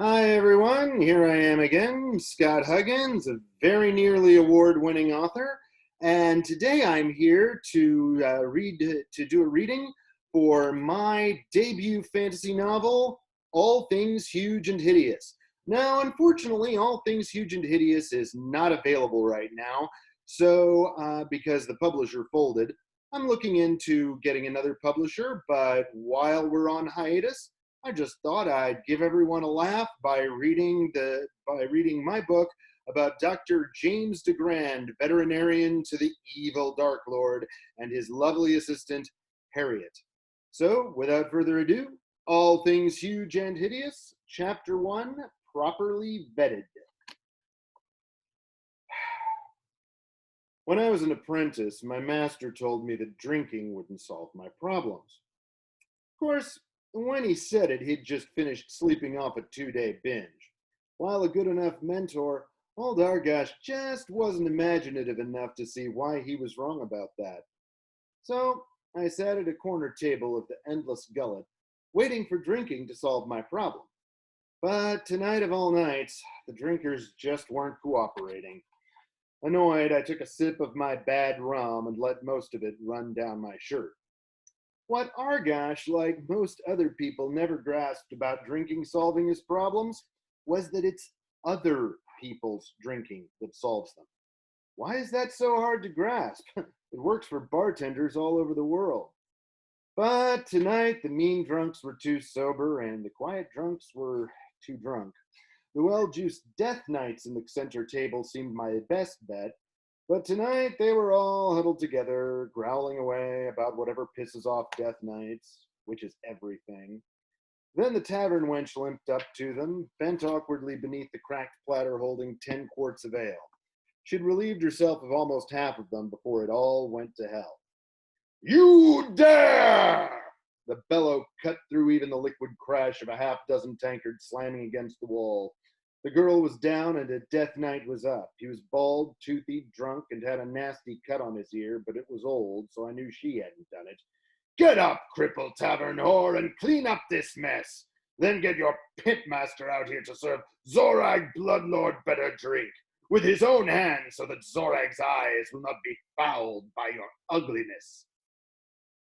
Hi everyone, here I am again, Scott Huggins, a very nearly award-winning author, and today I'm here to do a reading for my debut fantasy novel, All Things Huge and Hideous. Now, unfortunately, All Things Huge and Hideous is not available right now, so because the publisher folded, I'm looking into getting another publisher, but while we're on hiatus, I just thought I'd give everyone a laugh by reading my book about Dr. James DeGrande, veterinarian to the evil Dark Lord, and his lovely assistant, Harriet. So, without further ado, All Things Huge and Hideous, Chapter 1, Properly Vetted. When I was an apprentice, my master told me that drinking wouldn't solve my problems. Of course, when he said it, he'd just finished sleeping off a 2-day binge. While a good enough mentor, old Argash just wasn't imaginative enough to see why he was wrong about that. So I sat at a corner table of the endless gullet, waiting for drinking to solve my problem. But tonight of all nights, the drinkers just weren't cooperating. Annoyed, I took a sip of my bad rum and let most of it run down my shirt. What Argash, like most other people, never grasped about drinking solving his problems was that it's other people's drinking that solves them. Why is that so hard to grasp? It works for bartenders all over the world. But tonight, the mean drunks were too sober and the quiet drunks were too drunk. The well-juiced death knights in the center table seemed my best bet, but tonight they were all huddled together, growling away about whatever pisses off death knights, which is everything. Then the tavern wench limped up to them, bent awkwardly beneath the cracked platter holding 10 quarts of ale. She'd relieved herself of almost half of them before it all went to hell. "You dare!" The bellow cut through even the liquid crash of a half-dozen tankards slamming against the wall. The girl was down and a death knight was up. He was bald, toothy, drunk, and had a nasty cut on his ear, but it was old, so I knew she hadn't done it. "Get up, crippled tavern whore, and clean up this mess. Then get your pitmaster out here to serve Zorag Bloodlord better drink, with his own hands, so that Zorag's eyes will not be fouled by your ugliness."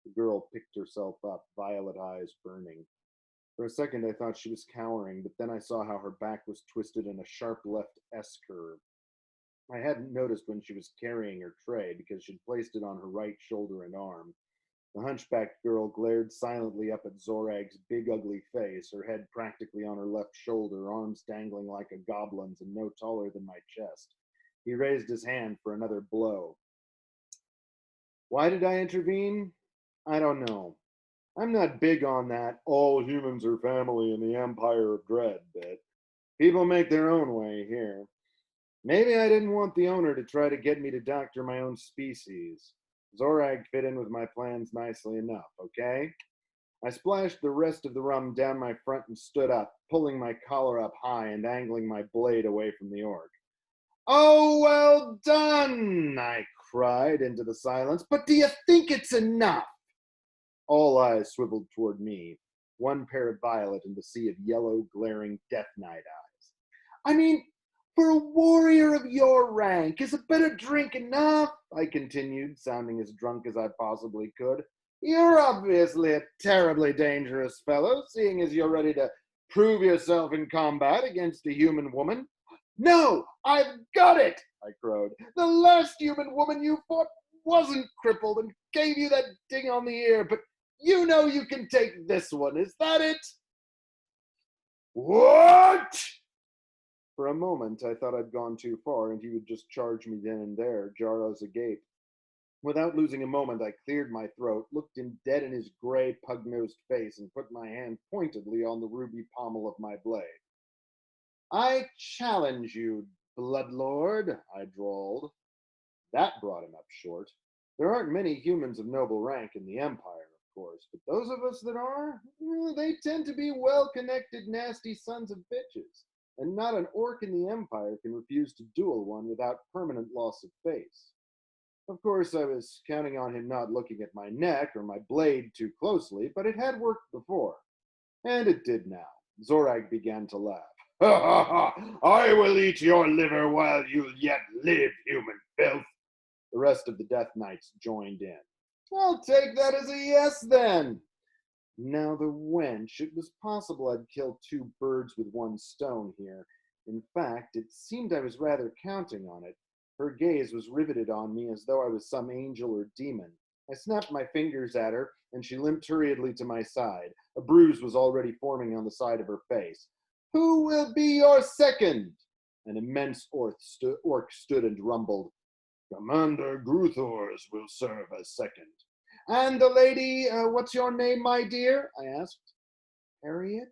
The girl picked herself up, violet eyes burning. For a second, I thought she was cowering, but then I saw how her back was twisted in a sharp left S-curve. I hadn't noticed when she was carrying her tray because she'd placed it on her right shoulder and arm. The hunchbacked girl glared silently up at Zorag's big, ugly face, her head practically on her left shoulder, arms dangling like a goblin's and no taller than my chest. He raised his hand for another blow. Why did I intervene? I don't know. I'm not big on that all humans are family in the Empire of Dread bit. People make their own way here. Maybe I didn't want the owner to try to get me to doctor my own species. Zorag fit in with my plans nicely enough, okay? I splashed the rest of the rum down my front and stood up, pulling my collar up high and angling my blade away from the orc. "Oh, well done!" I cried into the silence. "But do you think it's enough?" All eyes swiveled toward me, one pair of violet in the sea of yellow, glaring Death Knight eyes. "I mean, for a warrior of your rank, is a bit of drink enough?" I continued, sounding as drunk as I possibly could. "You're obviously a terribly dangerous fellow, seeing as you're ready to prove yourself in combat against a human woman." "No, I've got it!" I crowed. "The last human woman you fought wasn't crippled and gave you that ding on the ear, but you know you can take this one. Is that it?" "What?" For a moment, I thought I'd gone too far and he would just charge me then and there, jaws agape. Without losing a moment, I cleared my throat, looked him dead in his gray, pug-nosed face, and put my hand pointedly on the ruby pommel of my blade. "I challenge you, Bloodlord," I drawled. That brought him up short. There aren't many humans of noble rank in the Empire, of course, but those of us that are, they tend to be well-connected, nasty sons of bitches, and not an orc in the Empire can refuse to duel one without permanent loss of face. Of course, I was counting on him not looking at my neck or my blade too closely, but it had worked before. And it did now. Zorag began to laugh. Ha ha ha! I will eat your liver while you yet live, human filth. The rest of the Death Knights joined in. I'll take that as a yes, then. Now the wench, it was possible I'd killed two birds with one stone here. In fact, it seemed I was rather counting on it. Her gaze was riveted on me as though I was some angel or demon. I snapped my fingers at her, and she limped hurriedly to my side. A bruise was already forming on the side of her face. Who will be your second? An immense orc stood and rumbled. Commander Gruthors will serve as second. And the lady, what's your name, my dear? I asked. Harriet?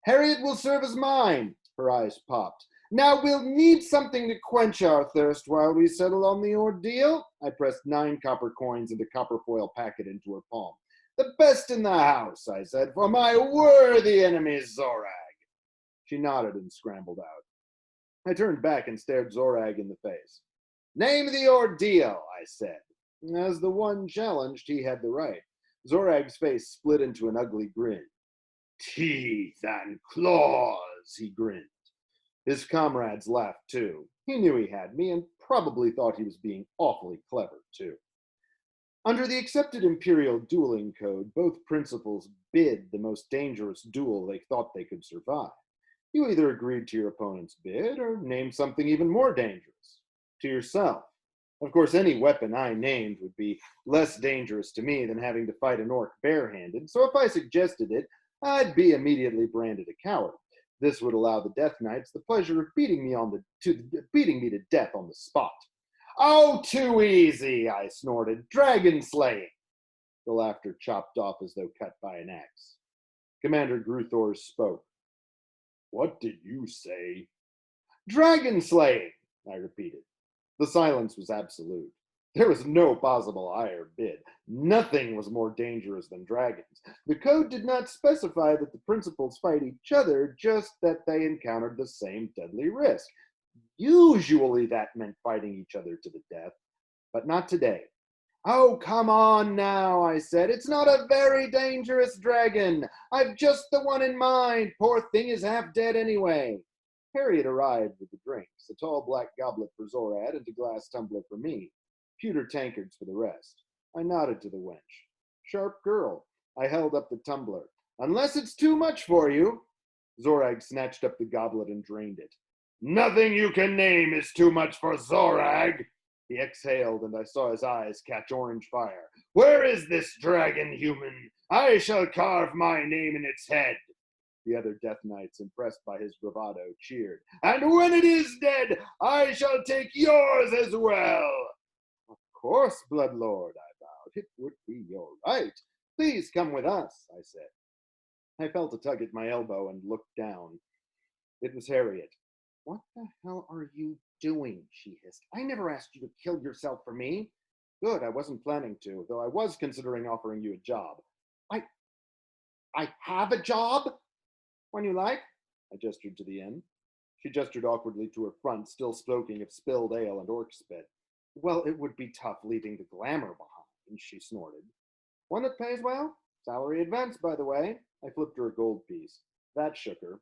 Harriet will serve as mine. Her eyes popped. Now we'll need something to quench our thirst while we settle on the ordeal. I pressed 9 copper coins and a copper foil packet into her palm. The best in the house, I said, for my worthy enemy Zorag. She nodded and scrambled out. I turned back and stared Zorag in the face. Name the ordeal, I said. As the one challenged, he had the right. Zorag's face split into an ugly grin. Teeth and claws, he grinned. His comrades laughed too. He knew he had me and probably thought he was being awfully clever too. Under the accepted Imperial dueling code, both principals bid the most dangerous duel they thought they could survive. You either agreed to your opponent's bid or named something even more dangerous. To yourself. Of course, any weapon I named would be less dangerous to me than having to fight an orc barehanded, so if I suggested it, I'd be immediately branded a coward. This would allow the Death Knights the pleasure of beating me to death on the spot. Oh, too easy, I snorted. Dragon slaying. The laughter chopped off as though cut by an axe. Commander Gruthors spoke. What did you say? Dragon slaying, I repeated. The silence was absolute. There was no possible higher bid. Nothing was more dangerous than dragons. The code did not specify that the principals fight each other, just that they encountered the same deadly risk. Usually that meant fighting each other to the death, but not today. Oh, come on now, I said. It's not a very dangerous dragon. I've just the one in mind. Poor thing is half dead anyway. Harriet arrived with the drinks, a tall black goblet for Zorad and a glass tumbler for me, pewter tankards for the rest. I nodded to the wench. Sharp girl. I held up the tumbler. Unless it's too much for you. Zorag snatched up the goblet and drained it. Nothing you can name is too much for Zorag. He exhaled, and I saw his eyes catch orange fire. Where is this dragon, human? I shall carve my name in its head. The other Death Knights, impressed by his bravado, cheered. And when it is dead, I shall take yours as well. Of course, Bloodlord, I vowed. It would be your right. Please come with us, I said. I felt a tug at my elbow and looked down. It was Harriet. What the hell are you doing? She hissed. I never asked you to kill yourself for me. Good, I wasn't planning to, though I was considering offering you a job. I have a job? When you like. I gestured to the inn. She gestured awkwardly to her front, still smoking of spilled ale and orc spit. Well, it would be tough leaving the glamour behind, she snorted. One that pays well? Salary advance, by the way. I flipped her a gold piece. That shook her.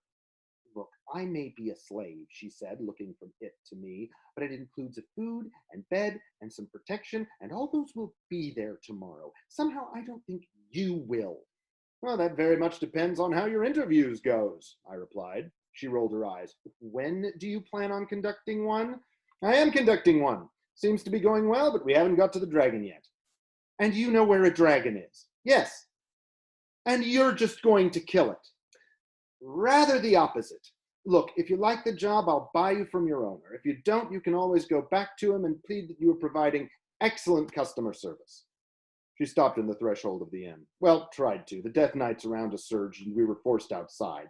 Look, I may be a slave, she said, looking from it to me, but it includes a food and bed and some protection, and all those will be there tomorrow. Somehow I don't think you will. Well, that very much depends on how your interviews goes, I replied. She rolled her eyes. When do you plan on conducting one? I am conducting one. Seems to be going well, but we haven't got to the dragon yet. And you know where a dragon is? Yes. And you're just going to kill it? Rather the opposite. Look, if you like the job, I'll buy you from your owner. If you don't, you can always go back to him and plead that you are providing excellent customer service. She stopped in the threshold of the inn. Well, tried to. The Death Knights around us surged, and we were forced outside.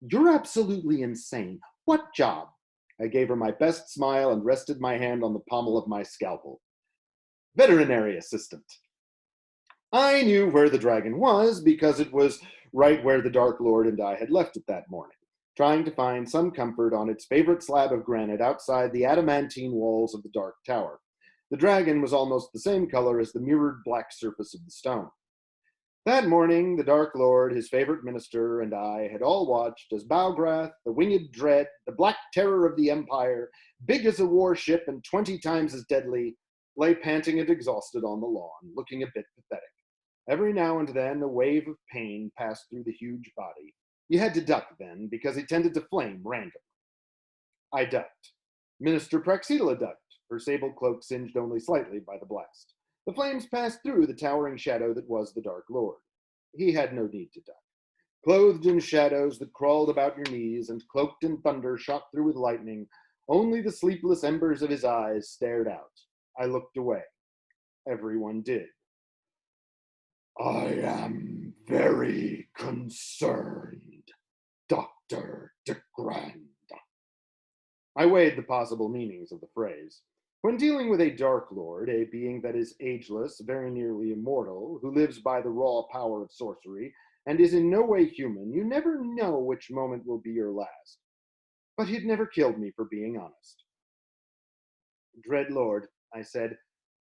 You're absolutely insane. What job? I gave her my best smile and rested my hand on the pommel of my scalpel. Veterinary assistant. I knew where the dragon was because it was right where the Dark Lord and I had left it that morning, trying to find some comfort on its favorite slab of granite outside the adamantine walls of the Dark Tower. The dragon was almost the same color as the mirrored black surface of the stone. That morning, the Dark Lord, his favorite minister, and I had all watched as Balgrath, the winged dread, the black terror of the Empire, big as a warship and 20 times as deadly, lay panting and exhausted on the lawn, looking a bit pathetic. Every now and then, a wave of pain passed through the huge body. You had to duck then, because he tended to flame randomly. I ducked. Minister Praxitela ducked, her sable cloak singed only slightly by the blast. The flames passed through the towering shadow that was the Dark Lord. He had no need to duck. Clothed in shadows that crawled about your knees and cloaked in thunder shot through with lightning, only the sleepless embers of his eyes stared out. I looked away. Everyone did. I am very concerned, Dr. DeGrande. I weighed the possible meanings of the phrase. When dealing with a Dark Lord, a being that is ageless, very nearly immortal, who lives by the raw power of sorcery, and is in no way human, you never know which moment will be your last. But he'd never killed me for being honest. Dread Lord, I said,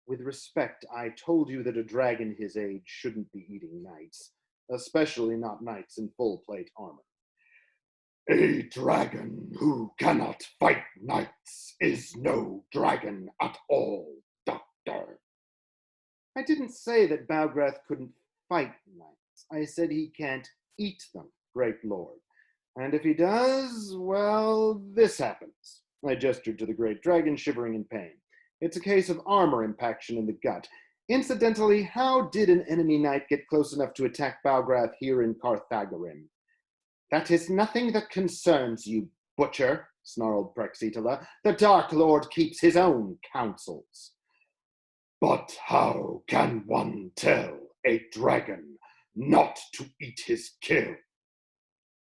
with respect, I told you that a dragon his age shouldn't be eating knights, especially not knights in full plate armor. A dragon who cannot fight knights is no dragon at all, Doctor. I didn't say that Balgrath couldn't fight knights. I said he can't eat them, great lord. And if he does, well, this happens. I gestured to the great dragon, shivering in pain. It's a case of armor impaction in the gut. Incidentally, how did an enemy knight get close enough to attack Balgrath here in Carthagorim? That is nothing that concerns you, butcher, snarled Praxitela. The Dark Lord keeps his own counsels. But how can one tell a dragon not to eat his kill?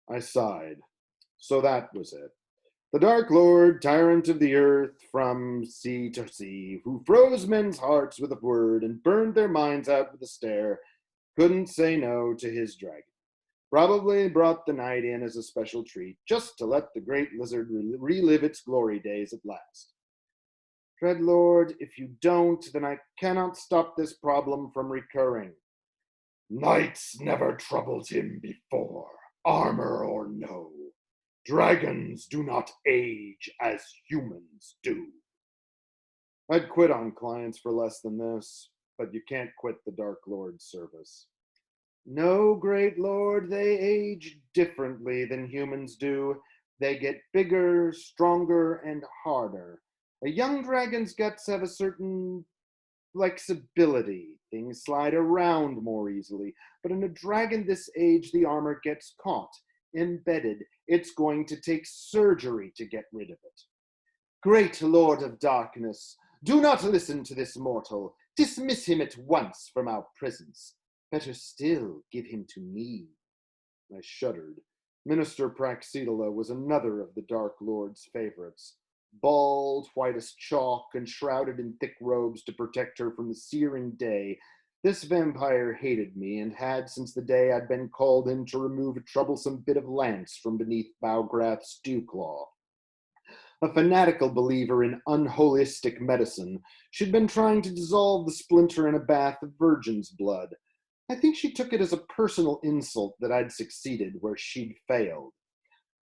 I sighed. So that was it. The Dark Lord, tyrant of the earth from sea to sea, who froze men's hearts with a word and burned their minds out with a stare, couldn't say no to his dragon. Probably brought the night in as a special treat, just to let the great lizard relive its glory days at last. Dread Lord, if you don't, then I cannot stop this problem from recurring. Knights never troubled him before, armor or no. Dragons do not age as humans do. I'd quit on clients for less than this, but you can't quit the Dark Lord's service. No, great lord, they age differently than humans do. They get bigger, stronger, and harder. A young dragon's guts have a certain flexibility. Things slide around more easily. But in a dragon this age, the armor gets caught, embedded. It's going to take surgery to get rid of it. Great Lord of Darkness, do not listen to this mortal. Dismiss him at once from our presence. Better still, give him to me. I shuddered. Minister Praxitela was another of the Dark Lord's favorites. Bald, white as chalk, and shrouded in thick robes to protect her from the searing day, this vampire hated me and had since the day I'd been called in to remove a troublesome bit of lance from beneath Balgrath's dewclaw. A fanatical believer in unholistic medicine, she'd been trying to dissolve the splinter in a bath of virgin's blood. I think she took it as a personal insult that I'd succeeded where she'd failed.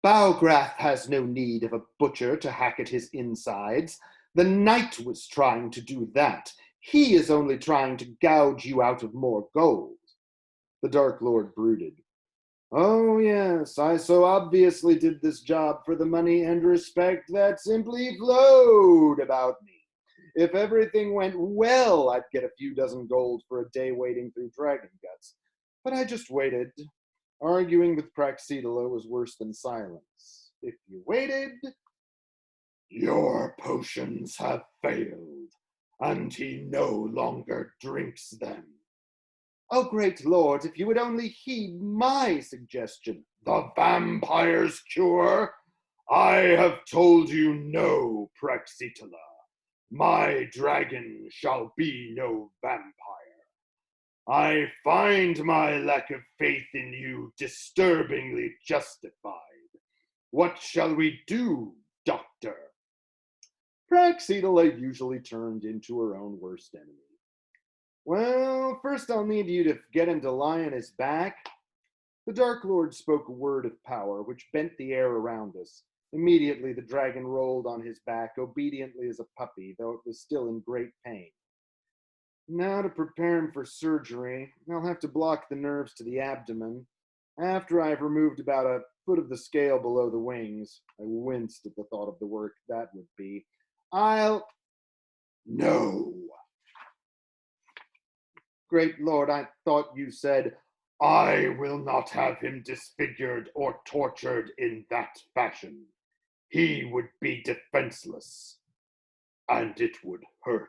Balgrath has no need of a butcher to hack at his insides. The knight was trying to do that. He is only trying to gouge you out of more gold. The Dark Lord brooded. Oh, yes, I so obviously did this job for the money and respect that simply flowed about me. If everything went well, I'd get a few dozen gold for a day wading through dragon guts. But I just waited. Arguing with Praxitela was worse than silence. If you waited... Your potions have failed, and he no longer drinks them. Oh, great lord, if you would only heed my suggestion. The vampire's cure? I have told you no, Praxitela. My dragon shall be no vampire. I find my lack of faith in you disturbingly justified. What shall we do, doctor? Praxitela usually turned into her own worst enemy. Well, first I'll need you to get him to lie on his back. The Dark Lord spoke a word of power, which bent the air around us. Immediately the dragon rolled on his back, obediently as a puppy, though it was still in great pain. Now to prepare him for surgery, I'll have to block the nerves to the abdomen. After I've removed about a foot of the scale below the wings, I winced at the thought of the work that would be. No. Great Lord, I thought you said, I will not have him disfigured or tortured in that fashion. He would be defenseless, and it would hurt.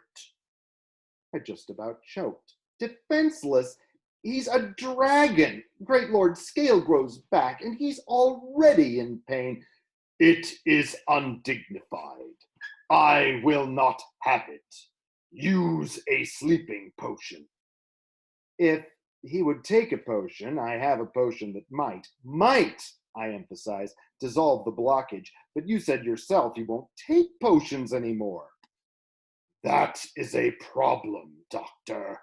I just about choked. Defenseless? He's a dragon. Great Lord, scale grows back, and he's already in pain. It is undignified. I will not have it. Use a sleeping potion. If he would take a potion, I have a potion that might, I emphasize, dissolve the blockage. But you said yourself you won't take potions anymore. That is a problem, Doctor,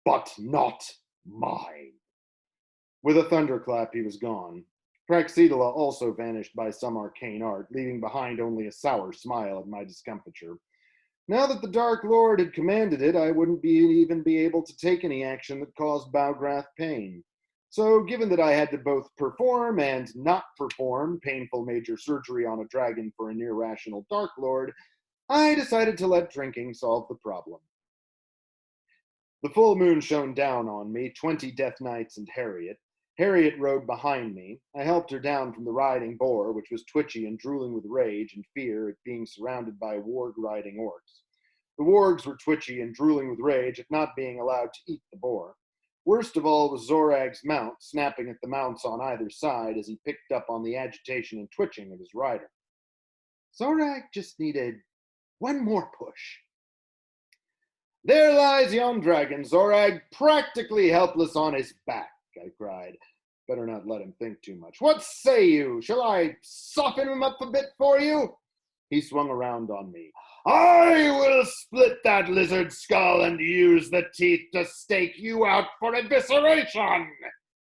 but not mine. With a thunderclap, he was gone. Praxedala also vanished by some arcane art, leaving behind only a sour smile at my discomfiture. Now that the Dark Lord had commanded it, I wouldn't even be able to take any action that caused Balgrath pain. So, given that I had to both perform and not perform painful major surgery on a dragon for a near-rational Dark Lord, I decided to let drinking solve the problem. The full moon shone down on me, 20 Death Knights and Harriet. Harriet rode behind me. I helped her down from the riding boar, which was twitchy and drooling with rage and fear at being surrounded by warg-riding orcs. The wargs were twitchy and drooling with rage at not being allowed to eat the boar. Worst of all was Zorag's mount, snapping at the mounts on either side as he picked up on the agitation and twitching of his rider. Zorag just needed one more push. There lies yon dragon, Zorag, practically helpless on his back, I cried. Better not let him think too much. What say you? Shall I soften him up a bit for you? He swung around on me. I will split that lizard skull and use the teeth to stake you out for evisceration,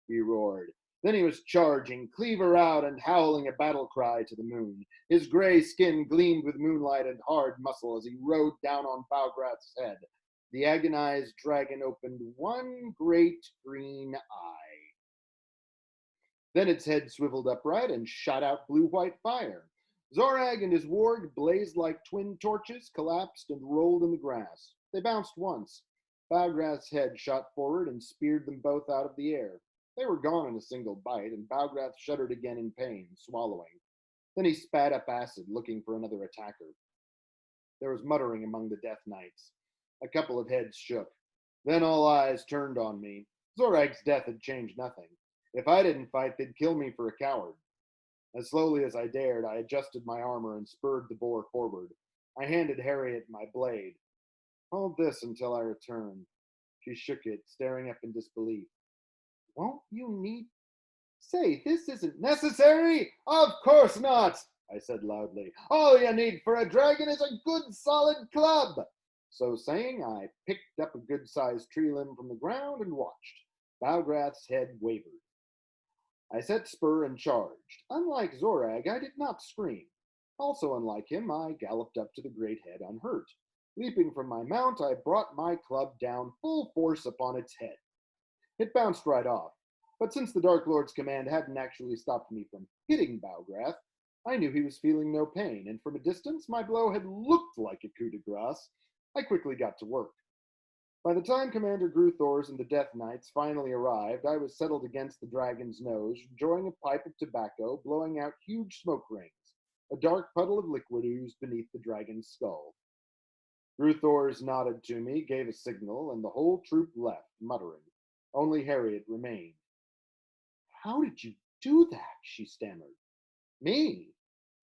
he roared. Then he was charging, cleaver out and howling a battle cry to the moon. His gray skin gleamed with moonlight and hard muscle as he rode down on Balgrath's head. The agonized dragon opened one great green eye. Then its head swiveled upright and shot out blue-white fire. Zorag and his warg, blazed like twin torches, collapsed and rolled in the grass. They bounced once. Balgrath's head shot forward and speared them both out of the air. They were gone in a single bite, and Balgrath shuddered again in pain, swallowing. Then he spat up acid, looking for another attacker. There was muttering among the Death Knights. A couple of heads shook. Then all eyes turned on me. Zorag's death had changed nothing. If I didn't fight, they'd kill me for a coward. As slowly as I dared, I adjusted my armor and spurred the boar forward. I handed Harriet my blade. Hold this until I return. She shook it, staring up in disbelief. Won't you need... Say, this isn't necessary? Of course not, I said loudly. All you need for a dragon is a good solid club. So saying, I picked up a good-sized tree limb from the ground and watched. Balgrath's head wavered. I set spur and charged. Unlike Zorag, I did not scream. Also unlike him, I galloped up to the great head unhurt. Leaping from my mount, I brought my club down full force upon its head. It bounced right off, but since the Dark Lord's command hadn't actually stopped me from hitting Balgrath, I knew he was feeling no pain, and from a distance my blow had looked like a coup de grace. I quickly got to work. By the time Commander Gruthors and the Death Knights finally arrived, I was settled against the dragon's nose, enjoying a pipe of tobacco, blowing out huge smoke rings. A dark puddle of liquid oozed beneath the dragon's skull. Gruthors nodded to me, gave a signal, and the whole troop left, muttering. Only Harriet remained. How did you do that? She stammered. Me,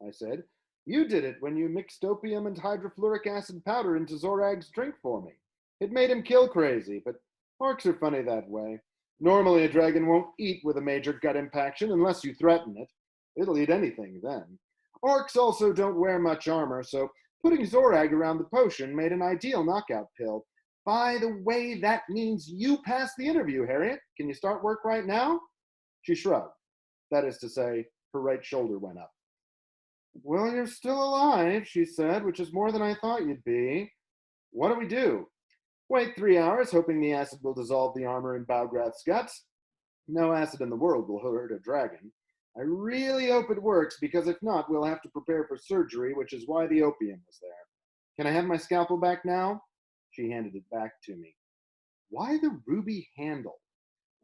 I said. You did it when you mixed opium and hydrofluoric acid powder into Zorag's drink for me. It made him kill crazy, but orcs are funny that way. Normally a dragon won't eat with a major gut impaction unless you threaten it. It'll eat anything then. Orcs also don't wear much armor, so putting Zorag around the potion made an ideal knockout pill. by the way, that means you passed the interview, Harriet. Can you start work right now? She shrugged. That is to say, her right shoulder went up. Well, you're still alive, she said, which is more than I thought you'd be. What do we do? Wait 3 hours, hoping the acid will dissolve the armor in Baugrath's guts. No acid in the world will hurt a dragon. I really hope it works, because if not, we'll have to prepare for surgery, which is why the opium was there. Can I have my scalpel back now? She handed it back to me. Why the ruby handle?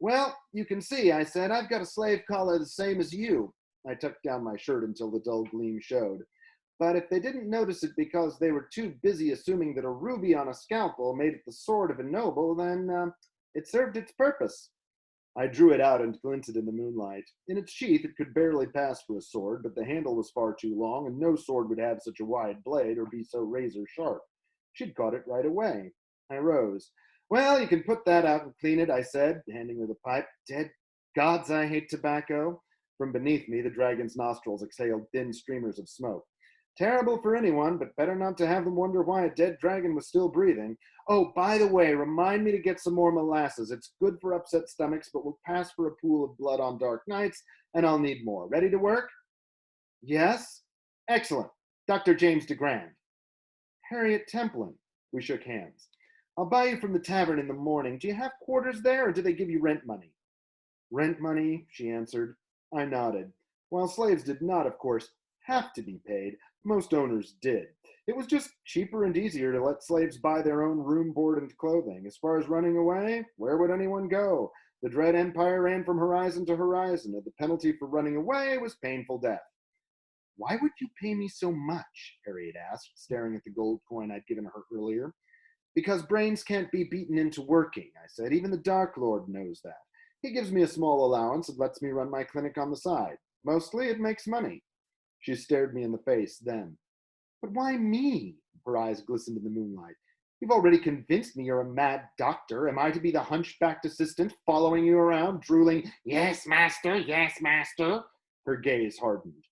Well, you can see, I said, I've got a slave collar the same as you. I tucked down my shirt until the dull gleam showed. But if they didn't notice it because they were too busy assuming that a ruby on a scalpel made it the sword of a noble, then it served its purpose. I drew it out and glinted in the moonlight. In its sheath, it could barely pass for a sword, but the handle was far too long, and no sword would have such a wide blade or be so razor sharp. She'd caught it right away. I rose. Well, you can put that out and clean it, I said, handing her the pipe. Dead gods, I hate tobacco. From beneath me, the dragon's nostrils exhaled thin streamers of smoke. Terrible for anyone, but better not to have them wonder why a dead dragon was still breathing. Oh, by the way, remind me to get some more molasses. It's good for upset stomachs, but will pass for a pool of blood on dark nights, and I'll need more. Ready to work? Yes? Excellent. Dr. James DeGrande. Harriet Templin. We shook hands. I'll buy you from the tavern in the morning. Do you have quarters there, or do they give you rent money? Rent money, she answered. I nodded. While slaves did not, of course, have to be paid, most owners did. It was just cheaper and easier to let slaves buy their own room, board, and clothing. As far as running away, where would anyone go? The dread empire ran from horizon to horizon, and the penalty for running away was painful death. Why would you pay me so much? Harriet asked, staring at the gold coin I'd given her earlier. Because brains can't be beaten into working, I said. Even the Dark Lord knows that. He gives me a small allowance and lets me run my clinic on the side. Mostly it makes money. She stared me in the face then. But why me? Her eyes glistened in the moonlight. You've already convinced me you're a mad doctor. Am I to be the hunchbacked assistant following you around, drooling, yes, master, yes, master? Her gaze hardened.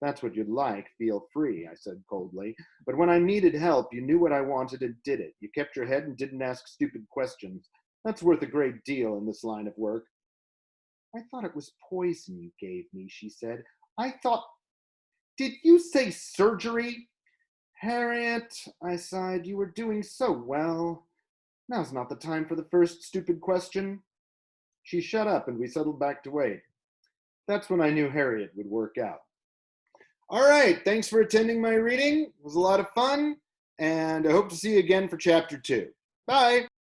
That's what you'd like, feel free, I said coldly. But when I needed help, you knew what I wanted and did it. You kept your head and didn't ask stupid questions. That's worth a great deal in this line of work. I thought it was poison you gave me, she said. I thought... Did you say surgery? Harriet, I sighed, you were doing so well. Now's not the time for the first stupid question. She shut up and we settled back to wait. That's when I knew Harriet would work out. All right, thanks for attending my reading. It was a lot of fun, and I hope to see you again for Chapter 2. Bye!